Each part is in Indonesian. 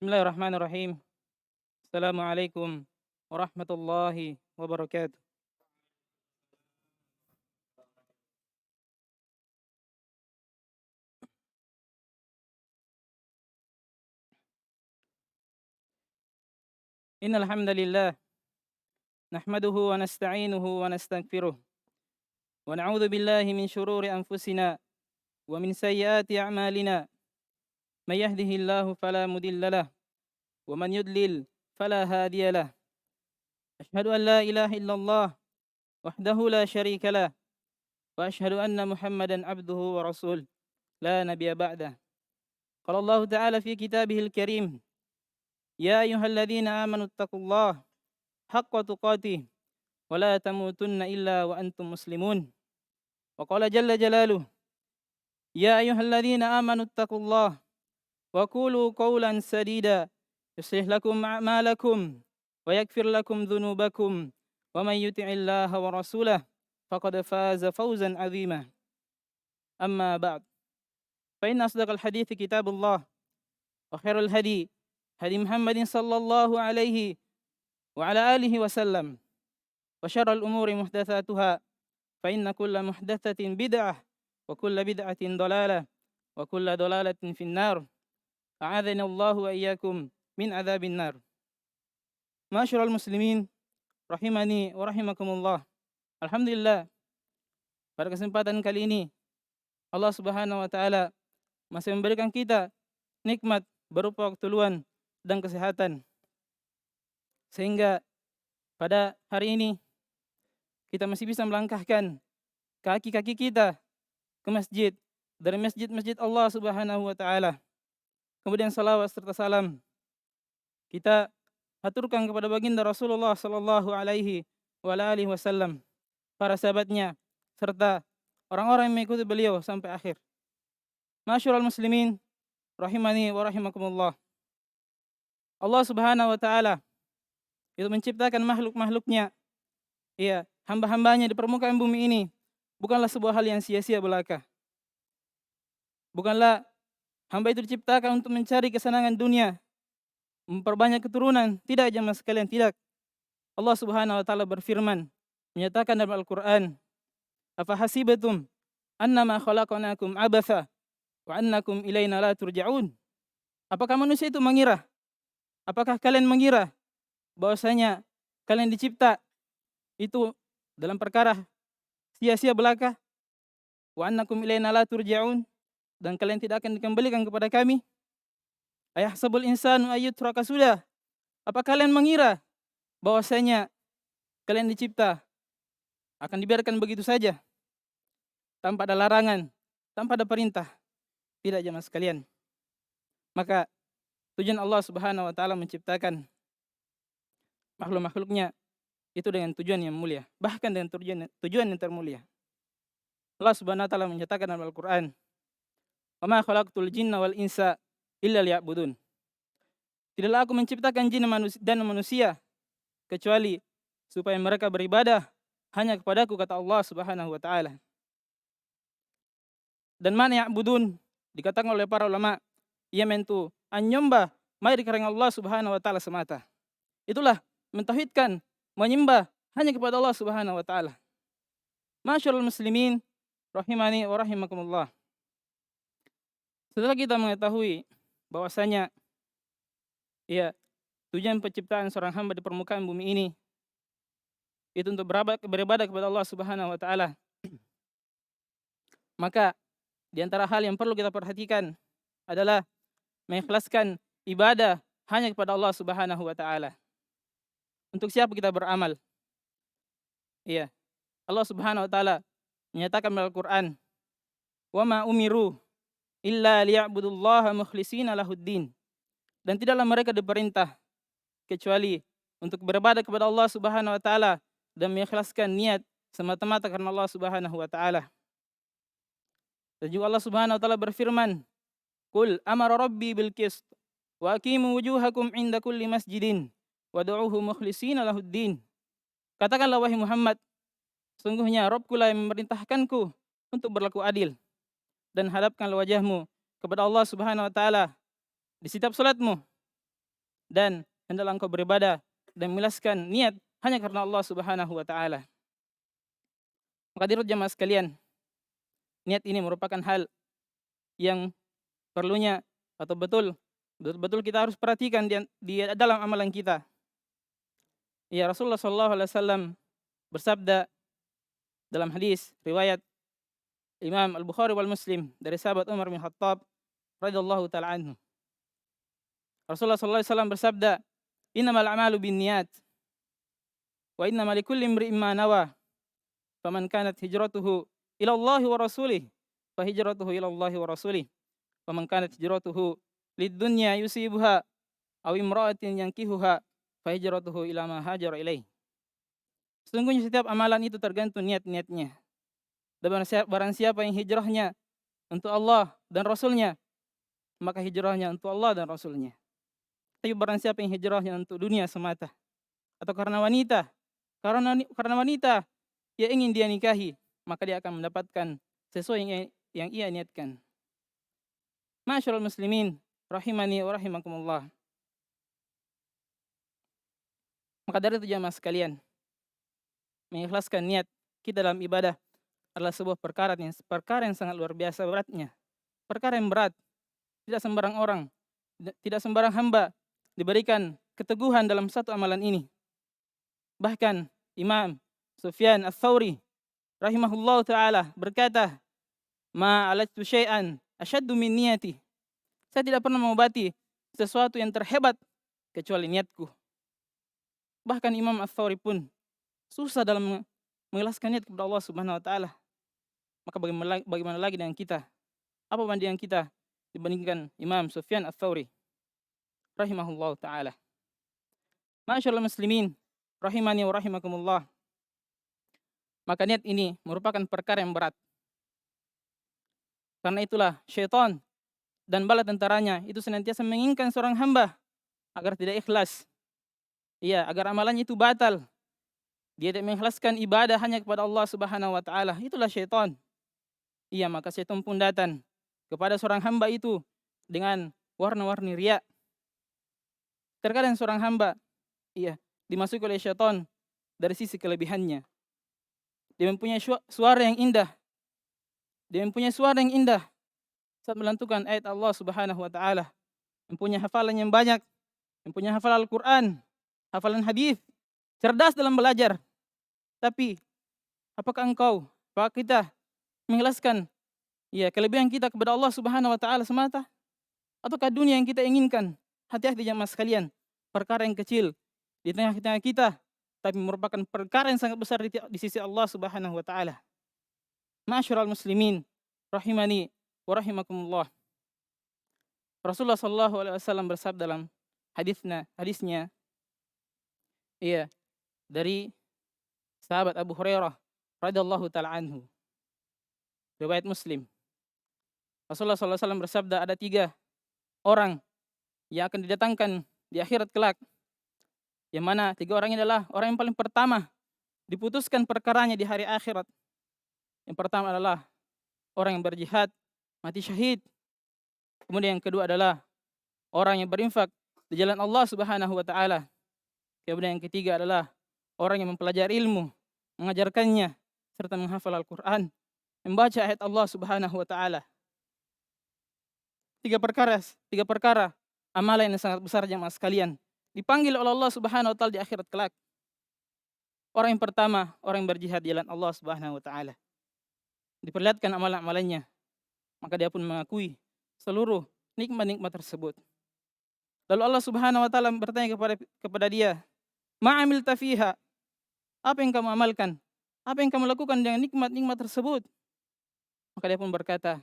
Bismillahirrahmanirrahim. Assalamualaikum warahmatullahi wabarakatuh. Innal hamdalillah nahmaduhu wa nasta'inuhu wa nastaghfiruh wa na'udzu billahi min shururi anfusina wa min sayyiati a'malina. May yahdihillahu fala mudilla lahu wa man yudlil fala hadiya lahu. Ashhadu an la ilaha illallah wahdahu la syarika lah wa ashhadu anna Muhammadan abduhu wa rasul la nabiyya ba'dah. Qala Allah ta'ala fi kitabihil karim, ya ayyuhalladzina amanu taqullaha haqqa tuqatih wa la tamutunna illa wa antum muslimun. Wa qala jalla jalaluhu, ya ayyuhalladzina amanu taqullaha wa qulu qawlan sadida yuslih lakum a'malakum wa yaghfir lakum dhunubakum wa man yuti'illaha wa rasulahu faqad faza fawzan 'azima. Amma ba'd. Fa inna asdaqal hadithi kitabullah wa khairal hadi hadi Muhammadin sallallahu alaihi wa ala alihi wa sallam. Wa syarrul umuri muhdatsatuha fa inna kulla muhdatsatin bid'ah wa kulla bid'atin dhalalah wa kulla dhalalatin finnar. A'adzani Allah wa iyyakum min adzabin nar. Ma'asyiral muslimin rahimani wa rahimakumullah. Alhamdulillah, pada kesempatan kali ini Allah Subhanahu wa taala masih memberikan kita nikmat berupa waktu luang dan kesehatan, sehingga pada hari ini kita masih bisa melangkahkan kaki-kaki kita ke masjid, dari masjid-masjid Allah Subhanahu wa taala. Kemudian salawat serta salam kita aturkan kepada baginda Rasulullah sallallahu alaihi wa alihi wasallam, para sahabatnya serta orang-orang yang mengikuti beliau sampai akhir. Masyarul muslimin rahimani wa rahimakumullah. Allah Subhanahu wa taala itu menciptakan makhluk-makhluknya, iya, hamba-hambanya di permukaan bumi ini bukanlah sebuah hal yang sia-sia belaka. Bukanlah hamba itu diciptakan untuk mencari kesenangan dunia, memperbanyak keturunan, tidak jemaah sekalian, tidak. Allah Subhanahu wa taala berfirman, menyatakan dalam Al-Qur'an, "Afa hasibatum annama khalaqnakum abatha wa annakum ilaina la turja'un." Apakah manusia itu mengira? Apakah kalian mengira bahwasanya kalian dicipta itu dalam perkara sia-sia belaka? Wa annakum ilaina la turja'un, dan kalian tidak akan dikembalikan kepada kami. Ayahsabul insanu ayyutraka sudah. Apa kalian mengira bahwasanya kalian dicipta akan dibiarkan begitu saja, tanpa ada larangan, tanpa ada perintah? Tidak jemaah sekalian. Maka tujuan Allah Subhanahu wa taala menciptakan makhluk-makhluknya itu dengan tujuan yang mulia, bahkan dengan tujuan yang termulia. Allah Subhanahu wa taala menyatakan dalam Al-Qur'an, "Wa ma khalaqtul jinna wal insa illa liya'budun." Tidaklah aku menciptakan jin dan manusia kecuali supaya mereka beribadah hanya kepadaku, kata Allah Subhanahu wa taala. Dan mana ya'budun dikatakan oleh para ulama, ia mentu menyembah mari karena Allah Subhanahu wa taala semata. Itulah mentauhidkan, menyembah hanya kepada Allah Subhanahu wa taala. Masyarul muslimin rahimani wa rahimakumullah. Setelah kita mengetahui bahwasanya ya, tujuan penciptaan seorang hamba di permukaan bumi ini itu untuk beribadah kepada Allah Subhanahu wa taala, maka di antara hal yang perlu kita perhatikan adalah mengikhlaskan ibadah hanya kepada Allah Subhanahu wa taala. Untuk siapa kita beramal? Iya. Allah Subhanahu wa taala menyatakan dalam Al-Qur'an, "Wa ma umiru illa liya'budullaha mukhlishina lahuddin." Dan tidaklah mereka diperintah kecuali untuk beribadah kepada Allah Subhanahu wa taala dan mengikhlaskan niat semata-mata karena Allah Subhanahu wa taala. Dan juga Allah Subhanahu wa taala berfirman, "Qul amara rabbi bil qist wa aqimu wujuhakum 'inda kulli masjidin wad'uuhu mukhlishina lahuddin." Katakanlah wahai Muhammad, sungguhnya Rabbku lah yang memerintahkanku untuk berlaku adil, dan hadapkanlah wajahmu kepada Allah Subhanahu wa taala di setiap salatmu, dan hendaklah engkau beribadah dan mengikhlaskan niat hanya karena Allah Subhanahu wa taala. Maka hadirin jemaah sekalian, niat ini merupakan hal yang perlunya atau betul-betul kita harus perhatikan di dalam amalan kita. Ya, Rasulullah sallallahu alaihi wasallam bersabda dalam hadis riwayat Imam Al-Bukhari wal Muslim dari sahabat Umar bin Khattab radhiyallahu taala anhu. Rasulullah sallallahu alaihi wasallam bersabda, "Innamal a'malu binniyat wa innamal likulli imri'in ma nawa. Faman kanat hijratuhu ila Allah wa rasulih, fa hijratuhu ila Allah wa rasulih. Waman kanat hijratuhu lid-dunya yusibuha aw imra'atin yankihuha, fa hijratuhu ila ma hajara ilaih." Sesungguhnya setiap amalan itu tergantung niat-niatnya. Dan barang siapa yang hijrahnya untuk Allah dan Rasulnya, maka hijrahnya untuk Allah dan Rasulnya. Tapi barang siapa yang hijrahnya untuk dunia semata, atau karena wanita yang ingin dia nikahi, maka dia akan mendapatkan sesuai yang ia niatkan. Ma'asyiral muslimin, rahimani wa rahimakumullah. Maka dari itu jamaah sekalian, mengikhlaskan niat kita dalam ibadah adalah sebuah perkara yang sangat luar biasa beratnya. Perkara yang berat. Tidak sembarang orang, tidak sembarang hamba diberikan keteguhan dalam satu amalan ini. Bahkan Imam Sufyan Ats-Tsauri rahimahullah taala berkata, "Ma alajtu syai'an asyaddu min niyati." Saya tidak pernah mengobati sesuatu yang terhebat kecuali niatku. Bahkan Imam Ats-Tsauri pun susah dalam mengikhlaskan niat kepada Allah Subhanahu wa taala. Maka bagaimana lagi dengan kita? Apa bandingan kita dibandingkan Imam Sufyan Ats-Tsauri rahimahullah taala? Ma'asyiral muslimin, rahimani wa rahimakumullah. Maka niat ini merupakan perkara yang berat. Karena itulah syaitan dan bala tentaranya itu senantiasa menginginkan seorang hamba agar tidak ikhlas. Iya, agar amalannya itu batal. Dia tidak mengikhlaskan ibadah hanya kepada Allah Subhanahu wa taala. Itulah syaitan. Iya, maka syaitan pun datang kepada seorang hamba itu dengan warna-warni riya. Terkadang seorang hamba dimasuki oleh syaitan dari sisi kelebihannya. Dia mempunyai suara yang indah. Saat melantunkan ayat Allah Subhanahu wa taala. Mempunyai hafalan yang banyak, mempunyai hafalan Al-Qur'an, hafalan hadis, cerdas dalam belajar. Tapi apakah kita mengikhlaskan kelebihan kita kepada Allah Subhanahu wa taala semata, ataukah dunia yang kita inginkan? Hati-hati jemaah sekalian, perkara yang kecil di tengah-tengah kita tapi merupakan perkara yang sangat besar di sisi Allah Subhanahu wa taala. Ma'asyiral muslimin, rahimani wa rahimakumullah. Rasulullah sallallahu alaihi wasallam bersabda dalam hadisnya dari sahabat Abu Hurairah radhiyallahu taala anhu, riwayat Muslim. Rasulullah sallallahu alaihi wasallam bersabda, ada 3 orang yang akan didatangkan di akhirat kelak, yang mana 3 orang ini adalah orang yang paling pertama diputuskan perkaranya di hari akhirat. Yang pertama adalah orang yang berjihad mati syahid. Kemudian yang kedua adalah orang yang berinfak di jalan Allah Subhanahu wa taala. Kemudian yang ketiga adalah orang yang mempelajari ilmu, mengajarkannya serta menghafal Al-Qur'an, membaca ayat Allah Subhanahu wa taala. 3 perkara amalan yang sangat besar jemaah sekalian, dipanggil oleh Allah Subhanahu wa taala di akhirat kelak. Orang yang pertama, orang yang berjihad di jalan Allah Subhanahu wa taala. Diperlihatkan amalan-amalannya, maka dia pun mengakui seluruh nikmat-nikmat tersebut. Lalu Allah Subhanahu wa taala bertanya kepada dia, "Ma'amilta fiha?" Apa yang kamu amalkan? Apa yang kamu lakukan dengan nikmat-nikmat tersebut? Maka dia pun berkata,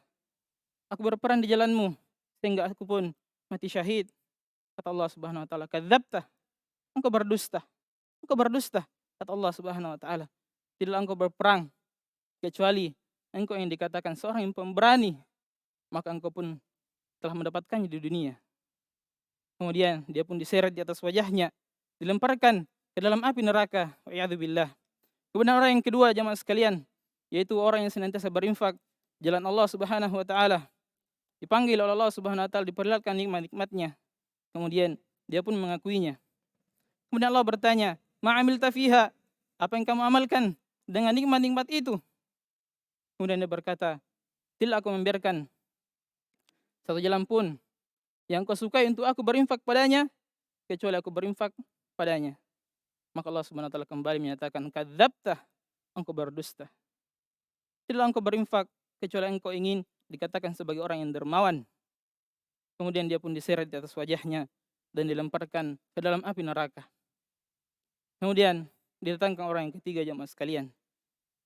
"Aku berperan di jalanmu sehingga aku pun mati syahid." Kata Allah Subhanahu wa taala, "Kadzabta." Engkau berdusta. Kata Allah Subhanahu wa taala, "Tidaklah engkau berperang kecuali engkau yang dikatakan seorang yang pemberani, maka engkau pun telah mendapatkannya di dunia." Kemudian dia pun diseret di atas wajahnya, dilemparkan ke dalam api neraka. Wa'iyadzubillah. Kemudian orang yang kedua jemaah sekalian, yaitu orang yang senantiasa berinfak jalan Allah Subhanahu wa taala. Dipanggil oleh Allah Subhanahu wa taala, diperlihatkan nikmat-nikmatnya. Kemudian Dia pun mengakuinya. Kemudian Allah bertanya, "Ma'amilta fiha?" Apa yang kamu amalkan dengan nikmat-nikmat itu? Kemudian dia berkata, "Tidak aku membiarkan satu jalan pun yang kau sukai untuk aku berinfak padanya, kecuali aku berinfak padanya." Maka Allah Subhanahu wa taala kembali menyatakan, "Kadzabta, engkau berdusta. Tidak engkau berinfak kecuali engkau ingin dikatakan sebagai orang yang dermawan." Kemudian dia pun diseret di atas wajahnya dan dilemparkan ke dalam api neraka. Kemudian didatangkan orang yang ketiga, jamaah sekalian.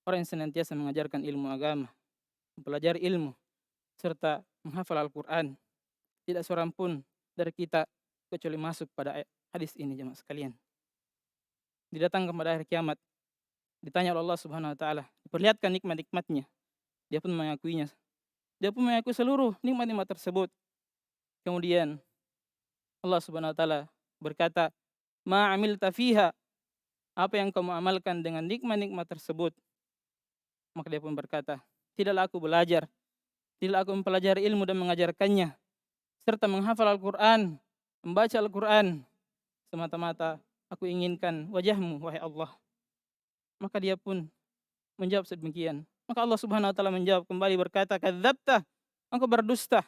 Orang yang senantiasa mengajarkan ilmu agama, mempelajari ilmu, serta menghafal Al-Quran. Tidak seorang pun dari kita kecuali masuk pada hadis ini, jemaah sekalian. Didatangkan pada akhir kiamat, ditanya oleh Allah Subhanahu wa taala, diperlihatkan nikmat-nikmatnya. Dia pun mengakuinya. Dia pun mengakui seluruh nikmat-nikmat tersebut. Kemudian Allah Subhanahu wa taala berkata, "Ma amilta fiha?" Apa yang kamu amalkan dengan nikmat-nikmat tersebut? Maka dia pun berkata, "Tidaklah aku belajar, tidaklah aku mempelajari ilmu dan mengajarkannya, serta menghafal Al-Quran, membaca Al-Quran, semata-mata aku inginkan wajahmu, wahai Allah." Maka dia pun menjawab sedemikian. Maka Allah Subhanahu wa taala menjawab kembali berkata, "Kadzabta, engkau berdusta.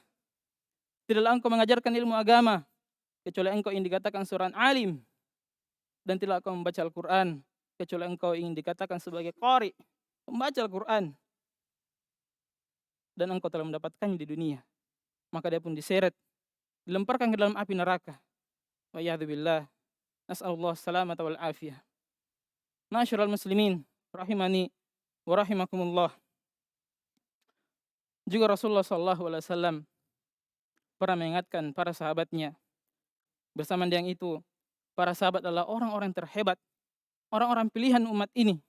Tidaklah engkau mengajarkan ilmu agama kecuali engkau ingin dikatakan seorang alim, dan tidaklah engkau membaca Al-Quran kecuali engkau ingin dikatakan sebagai qari, membaca Al-Quran, dan engkau telah mendapatkannya di dunia." Maka dia pun diseret, dilemparkan ke dalam api neraka. Wa ya'dzubillah. Nas'alullah salamata wal afiyah. Ma'asyiral muslimin, rahimani wa rahimakumullah. Juga Rasulullah SAW pernah mengingatkan para sahabatnya. Bersama dengan itu, para sahabat adalah orang-orang terhebat, orang-orang pilihan umat ini.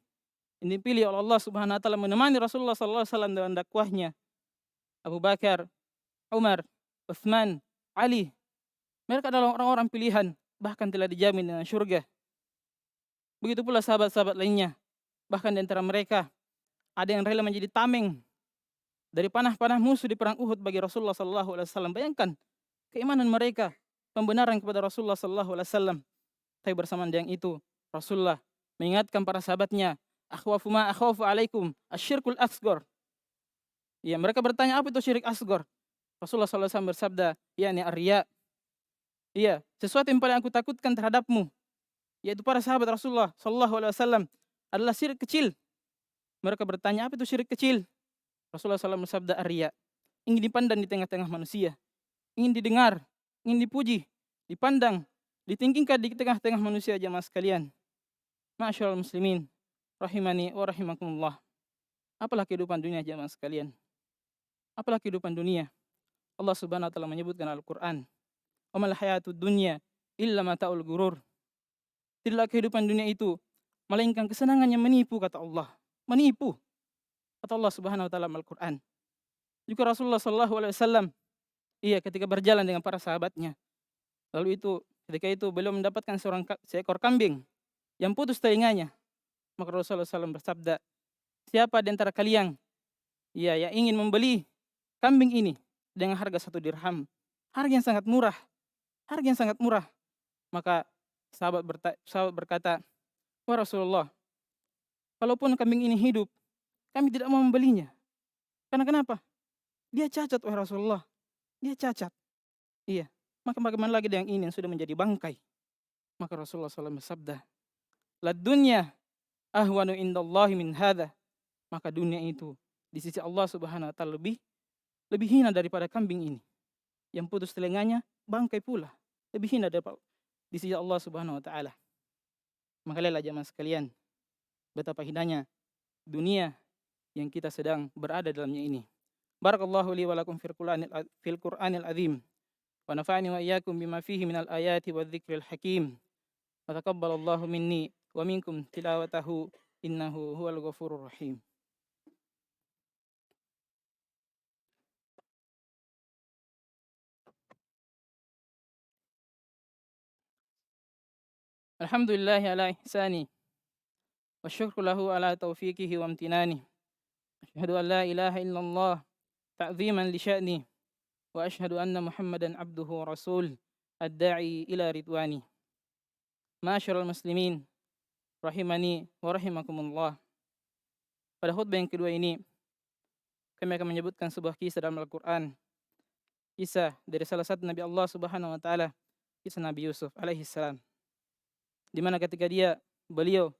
Ini dipilih oleh Allah Subhanahu wa taala menemani Rasulullah SAW dalam dakwahnya. Abu Bakar, Umar, Utsman, Ali. Mereka adalah orang-orang pilihan, bahkan telah dijamin dengan surga. Begitu pula sahabat-sahabat lainnya. Bahkan di antara mereka ada yang rela menjadi tameng dari panah-panah musuh di perang Uhud bagi Rasulullah SAW. Bayangkan keimanan mereka, pembenaran kepada Rasulullah SAW. Tapi bersamaan dengan itu, Rasulullah mengingatkan para sahabatnya, "Akhwafu ma akhwafu alaikum asyirkul asghar." Ya, mereka bertanya, apa itu syirik asghar? Rasulullah SAW bersabda, yakni ar-riya. Iya, sesuatu yang paling aku takutkan terhadapmu, yaitu para sahabat Rasulullah SAW, adalah syirik kecil. Mereka bertanya, apa itu syirik kecil? Rasulullah SAW bersabda, ar-riya. Ingin dipandang di tengah-tengah manusia, ingin didengar, ingin dipuji, dipandang, ditinggikan di tengah-tengah manusia, jamaah sekalian. Ma'asyiral muslimin, rahimani wa rahimakumullah. Apalah kehidupan dunia, jamaah sekalian? Apalah kehidupan dunia? Allah Subhanahu wa taala menyebutkan Al-Qur'an, "Wa mal hayatud dunya illa mata'ul ghurur." Tidaklah kehidupan dunia itu melainkan kesenangan yang menipu, kata Allah. Menipu, kata Allah Subhanahu wa taala Al-Qur'an. Juga Rasulullah SAW, iya, ketika berjalan dengan para sahabatnya, lalu ketika itu beliau mendapatkan seekor kambing yang putus telinganya. Maka Rasulullah SAW bersabda, "Siapa di antara kalian yang ingin membeli kambing ini dengan harga 1 dirham, harga yang sangat murah, harga yang sangat murah." Maka sahabat berkata, "Wah Rasulullah, kalaupun kambing ini hidup, kami tidak mau membelinya. Karena kenapa? Dia cacat, wahai Rasulullah. Dia cacat." Iya, maka bagaimana lagi dengan ini yang sudah menjadi bangkai? Maka Rasulullah SAW bersabda, "La dunya ahwanu indallahi min hadha." Maka dunia itu di sisi Allah Subhanahu wa taala lebih hina daripada kambing ini. Yang putus telinganya bangkai pula. Lebih hina daripada di sisi Allah Subhanahu wa taala. Maka lihatlah jemaah sekalian, betapa hinanya dunia yang kita sedang berada dalamnya ini. Barakallahu li wa lakum fil Qur'anil azim. Wa nafa'ani wa iyyakum bima fihi minal ayati wadh-dhikril hakim. Wa taqabbalallahu minni wa minkum tilawatahu innahu huwal ghafurur rahim. Alhamdulillahi ala ihsani wa syukru lahu ala taufiqihi wa amtinani. Asyhadu an la ilaha illallah ta'ziman li sya'ni wa asyhadu anna Muhammadan abduhu wa rasul. الداعي إلى رضوانه. معاشر المسlimin rahimani wa rahimakumullah. Pada khutbah yang kedua ini kami akan menyebutkan sebuah kisah dalam Al-Quran, kisah dari salah satu Nabi Allah Subhanahu wa taala, kisah Nabi Yusuf alaihi salam, di mana ketika beliau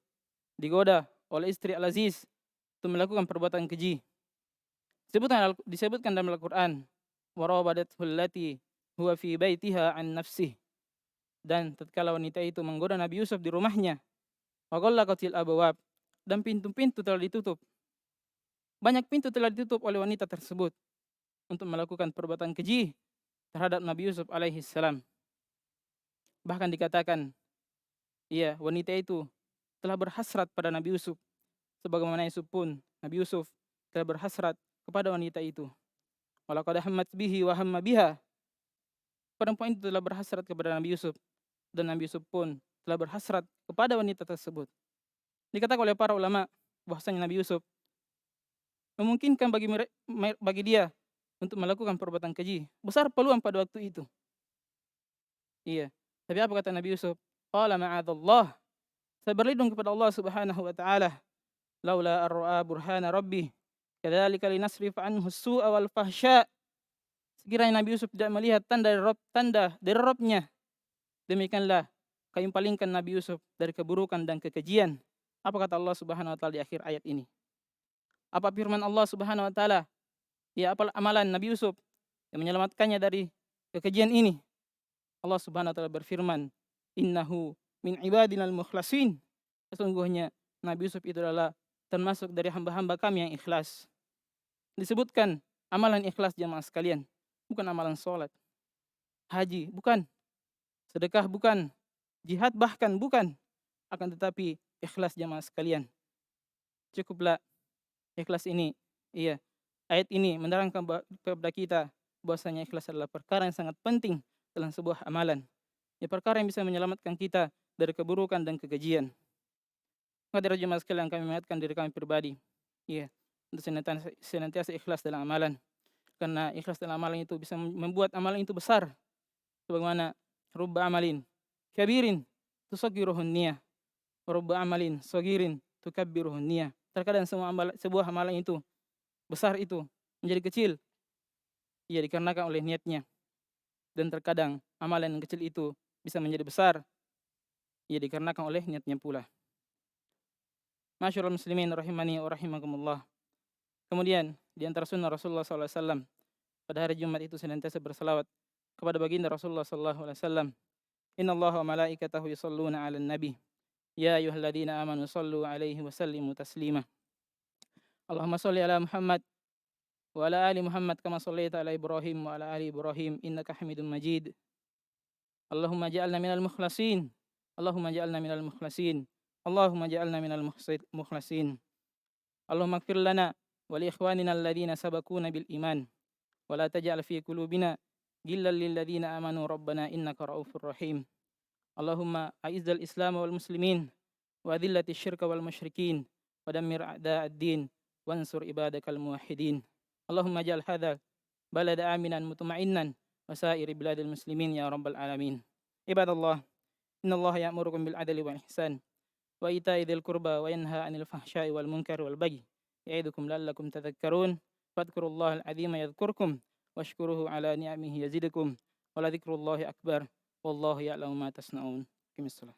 digoda oleh istri Al-Aziz untuk melakukan perbuatan keji. Disebutkan dalam Al-Quran, warawadathu allati huwa fi baitiha an nafsih, dan tatkala wanita itu menggoda Nabi Yusuf di rumahnya, wa ghallaqatil abwab, dan pintu-pintu telah ditutup. Banyak pintu telah ditutup oleh wanita tersebut untuk melakukan perbuatan keji terhadap Nabi Yusuf alaihi salam. Bahkan dikatakan, wanita itu telah berhasrat pada Nabi Yusuf, sebagaimana Yusuf pun, Nabi Yusuf telah berhasrat kepada wanita itu. Walaqad hammat bihi wa hamma biha. Perempuan itu telah berhasrat kepada Nabi Yusuf, dan Nabi Yusuf pun telah berhasrat kepada wanita tersebut. Dikatakan oleh para ulama bahwasanya Nabi Yusuf memungkinkan bagi dia untuk melakukan perbuatan keji. Besar peluang pada waktu itu. Tapi apa kata Nabi Yusuf? Qala ma'adzallah. Saya berlindung kepada Allah Subhanahu wa taala. Laula ar-ra'a burhana rabbi, kadzalika linasrif anhu as-su'a wal fahsya. Sekiranya Nabi Yusuf tidak melihat tanda dari Rabb-nya, demikianlah kami palingkan Nabi Yusuf dari keburukan dan kekejian. Apa kata Allah Subhanahu wa taala di akhir ayat ini? Apa firman Allah Subhanahu wa taala? Apa amalan Nabi Yusuf yang menyelamatkannya dari kekejian ini? Allah Subhanahu wa taala berfirman, innahu min ibadinal mukhlasin. Sesungguhnya Nabi Yusuf itu adalah termasuk dari hamba-hamba kami yang ikhlas. Disebutkan amalan ikhlas jamaah sekalian, bukan amalan sholat, haji bukan, sedekah bukan, jihad bahkan bukan, akan tetapi ikhlas jamaah sekalian. Cukuplah ikhlas ini. Ayat ini menerangkan kepada kita bahwasanya ikhlas adalah perkara yang sangat penting dalam sebuah amalan. Perkara yang bisa menyelamatkan kita dari keburukan dan kekejian. Hadirin jemaah sekalian, kami mengingatkan diri kami pribadi, untuk senantiasa ikhlas dalam amalan. Karena ikhlas dalam amalan itu bisa membuat amalan itu besar. Sebagaimana rubba amalin kabirin tusaggiruhun niyah, rubba amalin sagirin tukabbiruhun niyah. Terkadang sebuah amalan itu besar itu menjadi kecil, dikarenakan oleh niatnya. Dan terkadang amalan yang kecil itu bisa menjadi besar, dikarenakan oleh niatnya pula. Masyarul muslimin rahimani wa rahimakumullah. Kemudian di antara sunnah Rasulullah SAW pada hari Jumat itu senantiasa bersalawat kepada baginda Rasulullah SAW. Inna Allah wa malaikatahu yusalluna ala nabi, ya ayyuhalladzina amanu sallu alaihi wa sallimu taslima. Allahumma salli ala Muhammad wa ala ali Muhammad kama sallaita ala Ibrahim wa ala ali Ibrahim innaka Hamidum Majid. Allahumma ja'alna minal mukhlasin. Allahumma ja'alna minal mukhlasin. Allahumma ja'alna minal mukhlasin. Allahumma ighfir lana wa li ikhwanina alladhina sabaquna bil iman wa la taj'al fi qulubina ghillan lil ladzina amanu rabbana innaka ra'ufur rahim. Allahumma a'izzal islam wal muslimin wa adhillatish syirka wal musyrikin wa dammir a'da'ad din wansur ibadakal muwahhidin. Allahumma ja'al hadzal balada aminan mutma'innan wa sa'iri biladil muslimin ya rabbal alamin. Ibadallah, innallaha ya'murukum bil adli wal ihsan wa ita'i dzil qurba wa yanha 'anil fahsya'i wal munkari wal bagyi ya'idukum la'allakum tadhakkarun. Fadhkurullahal 'azima yadhkurkum washkuruhu 'ala ni'amihi yazidukum wa la dzikrullahi akbar wallahu ya'lamu ma tasna'un. Qimissalah.